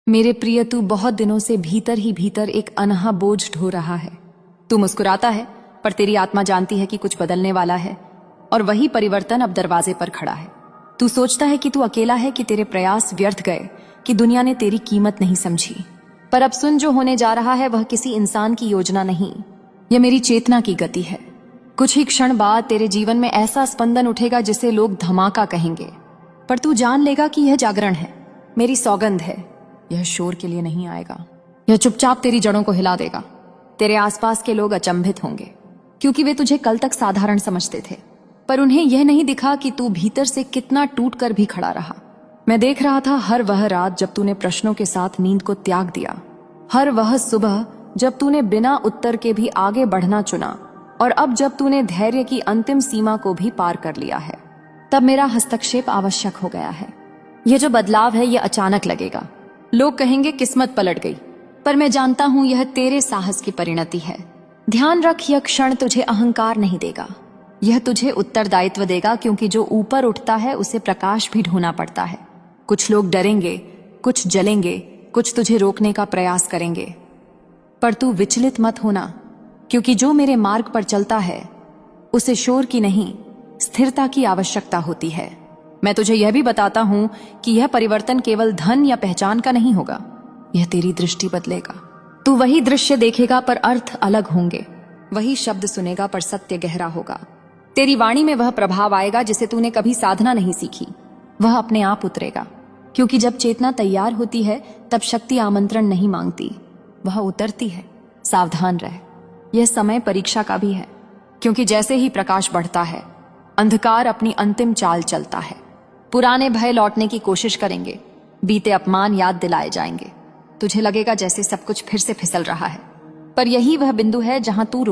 मेरे प्रिय, तू बहुत दिनों से भीतर ही भीतर एक अनहा बोझ ढो रहा है। तू मुस्कुराता है, पर तेरी आत्मा जानती है कि कुछ बदलने वाला है और वही परिवर्तन अब दरवाजे पर खड़ा है। तू सोचता है कि तू अकेला है, कि तेरे प्रयास व्यर्थ गए, कि दुनिया ने तेरी कीमत नहीं समझी। पर अब सुन, जो होने जा रहा है वह किसी इंसान की योजना नहीं, यह मेरी चेतना की गति है। कुछ ही क्षण बाद तेरे जीवन में ऐसा स्पंदन उठेगा जिसे लोग धमाका कहेंगे, पर तू जान लेगा कि यह जागरण है, मेरी सौगंध है। यह शोर के लिए नहीं आएगा, यह चुपचाप तेरी जड़ों को हिला देगा। तेरे आसपास के लोग अचंभित होंगे, क्योंकि वे तुझे कल तक साधारण समझते थे, पर उन्हें यह नहीं दिखा कि तू भीतर से कितना टूट कर भी खड़ा रहा। मैं देख रहा था हर वह रात जब तूने प्रश्नों के साथ नींद को त्याग दिया, हर वह सुबह जब तूने बिना उत्तर के भी आगे बढ़ना चुना, और अब जब तूने धैर्य की अंतिम सीमा को भी पार कर लिया है। तब मेरा हस्तक्षेप आवश्यक हो गया है। यह जो बदलाव है यह अचानक लगेगा। लोग कहेंगे किस्मत पलट गई, पर मैं जानता हूं यह तेरे साहस की परिणति है। ध्यान रख, यह क्षण तुझे अहंकार नहीं देगा, यह तुझे उत्तरदायित्व देगा, क्योंकि जो ऊपर उठता है उसे प्रकाश भी ढूंढना पड़ता है। कुछ लोग डरेंगे, कुछ जलेंगे, कुछ तुझे रोकने का प्रयास करेंगे, पर तू विचलित मत होना, क्योंकि जो मेरे मार्ग पर चलता है उसे शोर की नहीं, स्थिरता की आवश्यकता होती है। मैं तुझे यह भी बताता हूं कि यह परिवर्तन केवल धन या पहचान का नहीं होगा, यह तेरी दृष्टि बदलेगा। तू वही दृश्य देखेगा पर अर्थ अलग होंगे, वही शब्द सुनेगा पर सत्य गहरा होगा। तेरी वाणी में वह प्रभाव आएगा जिसे तूने कभी साधना नहीं सीखी, वह अपने आप उतरेगा, क्योंकि जब चेतना तैयार होती है तब शक्ति आमंत्रण नहीं मांगती, वह उतरती है। सावधान रह, यह समय परीक्षा का भी है, क्योंकि जैसे ही प्रकाश बढ़ता है अंधकार अपनी अंतिम चाल चलता है। पुराने भय लौटने की कोशिश करेंगे, बीते अपमान याद दिलाए जाएंगे। तुझे लगेगा जैसे सब कुछ फिर से फिसल रहा है, पर यही वह बिंदु है जहां तू